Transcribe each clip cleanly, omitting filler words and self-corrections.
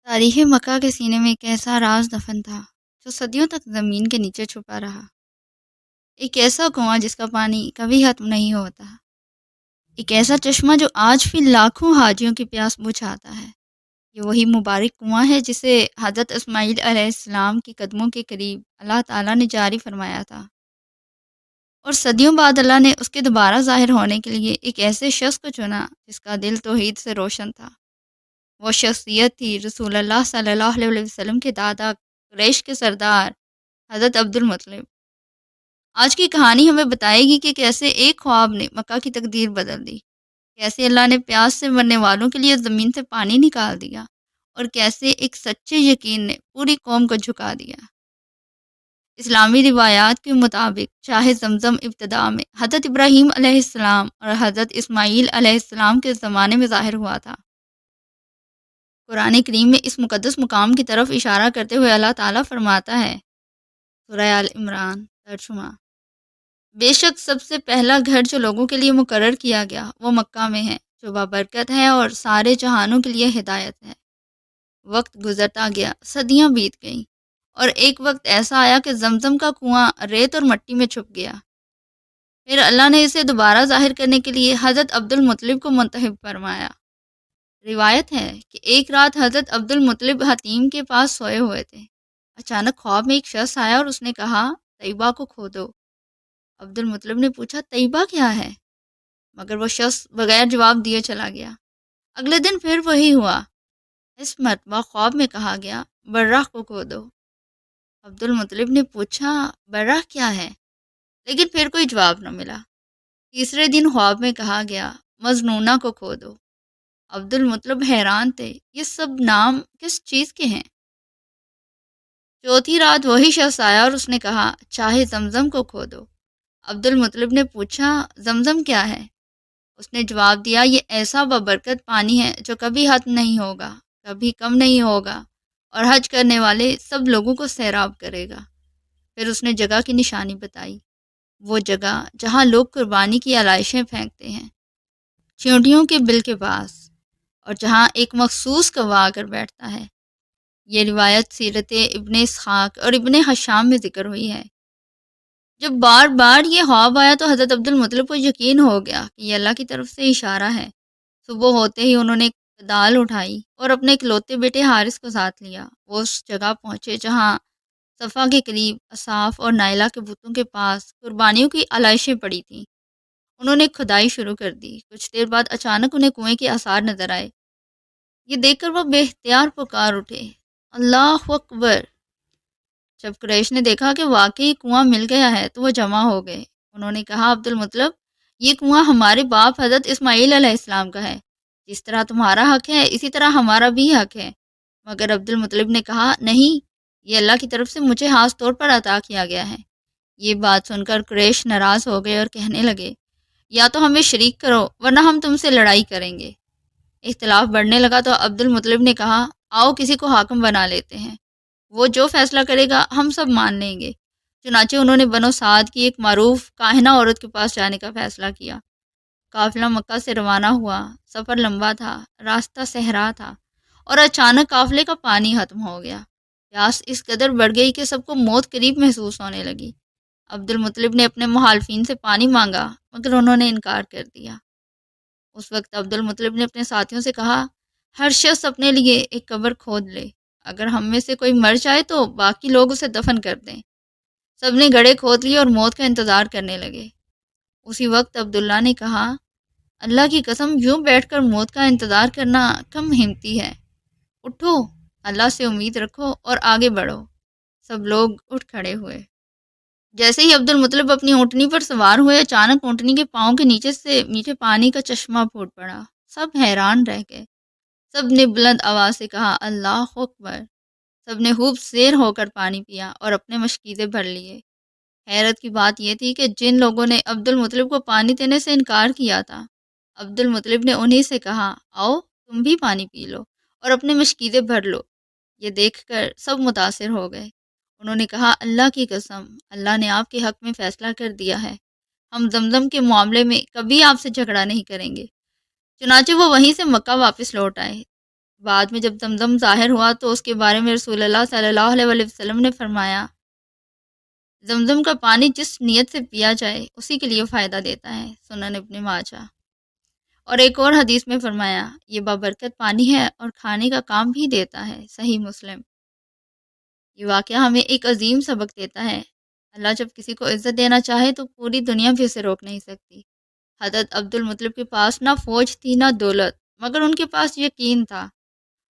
تاریخ مکہ کے سینے میں ایک ایسا راز دفن تھا جو صدیوں تک زمین کے نیچے چھپا رہا۔ ایک ایسا کنواں جس کا پانی کبھی ختم نہیں ہوتا، ایک ایسا چشمہ جو آج بھی لاکھوں حاجیوں کی پیاس بجھاتا ہے۔ یہ وہی مبارک کنواں ہے جسے حضرت اسماعیل علیہ السلام کے قدموں کے قریب اللہ تعالیٰ نے جاری فرمایا تھا، اور صدیوں بعد اللہ نے اس کے دوبارہ ظاہر ہونے کے لیے ایک ایسے شخص کو چنا جس کا دل توحید سے روشن تھا۔ وہ شخصیت تھی رسول اللہ صلی اللہ علیہ وسلم کے دادا، قریش کے سردار حضرت عبد المطلب۔ آج کی کہانی ہمیں بتائے گی کہ کیسے ایک خواب نے مکہ کی تقدیر بدل دی، کیسے اللہ نے پیاس سے مرنے والوں کے لیے زمین سے پانی نکال دیا، اور کیسے ایک سچے یقین نے پوری قوم کو جھکا دیا۔ اسلامی روایات کے مطابق چاہے زمزم ابتداء میں حضرت ابراہیم علیہ السلام اور حضرت اسماعیل علیہ السلام کے زمانے میں ظاہر ہوا تھا، قرآن کریم میں اس مقدس مقام کی طرف اشارہ کرتے ہوئے اللہ تعالیٰ فرماتا ہے، سورہ آل عمران ترجمہ: بے شک سب سے پہلا گھر جو لوگوں کے لیے مقرر کیا گیا وہ مکہ میں ہے، جو بابرکت ہے اور سارے جہانوں کے لیے ہدایت ہے۔ وقت گزرتا گیا، صدیاں بیت گئیں، اور ایک وقت ایسا آیا کہ زمزم کا کنواں ریت اور مٹی میں چھپ گیا۔ پھر اللہ نے اسے دوبارہ ظاہر کرنے کے لیے حضرت عبد المطلب کو منتخب فرمایا۔ روایت ہے کہ ایک رات حضرت عبد المطلب حتیم کے پاس سوئے ہوئے تھے۔ اچانک خواب میں ایک شخص آیا اور اس نے کہا، طیبہ کو کھودو۔ عبد المطلب نے پوچھا، طیبہ کیا ہے؟ مگر وہ شخص بغیر جواب دیے چلا گیا۔ اگلے دن پھر وہی ہوا۔ اس مرتبہ خواب میں کہا گیا، برہ کو کھودو۔ عبد المطلب نے پوچھا، برہ کیا ہے؟ لیکن پھر کوئی جواب نہ ملا۔ تیسرے دن خواب میں کہا گیا، مظنونہ کو کھودو۔ عبد المطلب حیران تھے، یہ سب نام کس چیز کے ہیں؟ چوتھی رات وہی شخص آیا اور اس نے کہا، چاہے زمزم کو کھودو۔ عبد المطلب نے پوچھا، زمزم کیا ہے؟ اس نے جواب دیا، یہ ایسا بابرکت پانی ہے جو کبھی ختم نہیں ہوگا، کبھی کم نہیں ہوگا، اور حج کرنے والے سب لوگوں کو سیراب کرے گا۔ پھر اس نے جگہ کی نشانی بتائی، وہ جگہ جہاں لوگ قربانی کی علائشیں پھینکتے ہیں، چیونٹیوں کے بل کے پاس، اور جہاں ایک مخصوص کوا آ کر بیٹھتا ہے۔ یہ روایت سیرت ابن اسحاق اور ابن حشام میں ذکر ہوئی ہے۔ جب بار بار یہ خواب آیا تو حضرت عبد المطلب کو یقین ہو گیا کہ یہ اللہ کی طرف سے اشارہ ہے۔ صبح ہوتے ہی انہوں نے دال اٹھائی اور اپنے اکلوتے بیٹے حارث کو ساتھ لیا۔ وہ اس جگہ پہنچے جہاں صفا کے قریب اصاف اور نائلہ کے بتوں کے پاس قربانیوں کی علائشیں پڑی تھیں۔ انہوں نے کھدائی شروع کر دی۔ کچھ دیر بعد اچانک انہیں کنویں کے آثار نظر آئے۔ یہ دیکھ کر وہ بے اختیار پکار اٹھے، اللہ اکبر! جب قریش نے دیکھا کہ واقعی کنواں مل گیا ہے تو وہ جمع ہو گئے۔ انہوں نے کہا، عبد المطلب، یہ کنواں ہمارے باپ حضرت اسماعیل علیہ السلام کا ہے۔ جس طرح تمہارا حق ہے اسی طرح ہمارا بھی حق ہے۔ مگر عبد المطلب نے کہا، نہیں، یہ اللہ کی طرف سے مجھے خاص طور پر عطا کیا گیا ہے۔ یہ بات سن کر قریش ناراض ہو گئے اور کہنے لگے، یا تو ہمیں شریک کرو ورنہ ہم تم سے لڑائی کریں گے۔ اختلاف بڑھنے لگا تو عبد المطلب نے کہا، آؤ کسی کو حاکم بنا لیتے ہیں، وہ جو فیصلہ کرے گا ہم سب مان لیں گے۔ چنانچہ انہوں نے بنو سعد کی ایک معروف کاہنہ عورت کے پاس جانے کا فیصلہ کیا۔ قافلہ مکہ سے روانہ ہوا۔ سفر لمبا تھا، راستہ صحرا تھا، اور اچانک قافلے کا پانی ختم ہو گیا۔ پیاس اس قدر بڑھ گئی کہ سب کو موت قریب محسوس ہونے لگی۔ عبد المطلب نے اپنے مخالفین سے پانی مانگا مگر انہوں نے انکار کر دیا۔ اس وقت عبد المطلب نے اپنے ساتھیوں سے کہا، ہر شخص اپنے لیے ایک قبر کھود لے، اگر ہم میں سے کوئی مر جائے تو باقی لوگ اسے دفن کر دیں۔ سب نے گڑھے کھود لیے اور موت کا انتظار کرنے لگے۔ اسی وقت عبداللہ نے کہا، اللہ کی قسم، یوں بیٹھ کر موت کا انتظار کرنا کم ہمتی ہے، اٹھو، اللہ سے امید رکھو اور آگے بڑھو۔ سب لوگ اٹھ کھڑے ہوئے۔ جیسے ہی عبد المطلب اپنی اونٹنی پر سوار ہوئے، اچانک اونٹنی کے پاؤں کے نیچے سے میٹھے پانی کا چشمہ پھوٹ پڑا۔ سب حیران رہ گئے۔ سب نے بلند آواز سے کہا، اللہ اکبر! سب نے خوب سیر ہو کر پانی پیا اور اپنے مشکیزے بھر لیے۔ حیرت کی بات یہ تھی کہ جن لوگوں نے عبد المطلب کو پانی دینے سے انکار کیا تھا، عبد المطلب نے انہی سے کہا، آؤ تم بھی پانی پی لو اور اپنے مشکیزے بھر لو۔ یہ دیکھ کر سب متاثر ہو گئے۔ انہوں نے کہا، اللہ کی قسم، اللہ نے آپ کے حق میں فیصلہ کر دیا ہے، ہم زمزم کے معاملے میں کبھی آپ سے جھگڑا نہیں کریں گے۔ چنانچہ وہ وہیں سے مکہ واپس لوٹ آئے۔ بعد میں جب زمزم ظاہر ہوا تو اس کے بارے میں رسول اللہ صلی اللہ علیہ وسلم نے فرمایا، زمزم کا پانی جس نیت سے پیا جائے اسی کے لیے فائدہ دیتا ہے، سنن ابن ماجہ۔ اور ایک اور حدیث میں فرمایا، یہ بابرکت پانی ہے اور کھانے کا کام بھی دیتا ہے، صحیح مسلم۔ یہ واقعہ ہمیں ایک عظیم سبق دیتا ہے، اللہ جب کسی کو عزت دینا چاہے تو پوری دنیا بھی اسے روک نہیں سکتی۔ حضرت عبد المطلب کے پاس نہ فوج تھی نہ دولت، مگر ان کے پاس یقین تھا،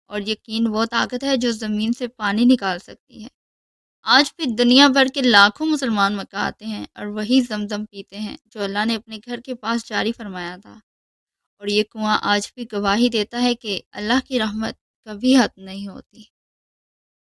اور یقین وہ طاقت ہے جو زمین سے پانی نکال سکتی ہے۔ آج بھی دنیا بھر کے لاکھوں مسلمان مکہ آتے ہیں اور وہی زمزم پیتے ہیں جو اللہ نے اپنے گھر کے پاس جاری فرمایا تھا، اور یہ کنواں آج بھی گواہی دیتا ہے کہ اللہ کی رحمت کبھی ختم نہیں ہوتی۔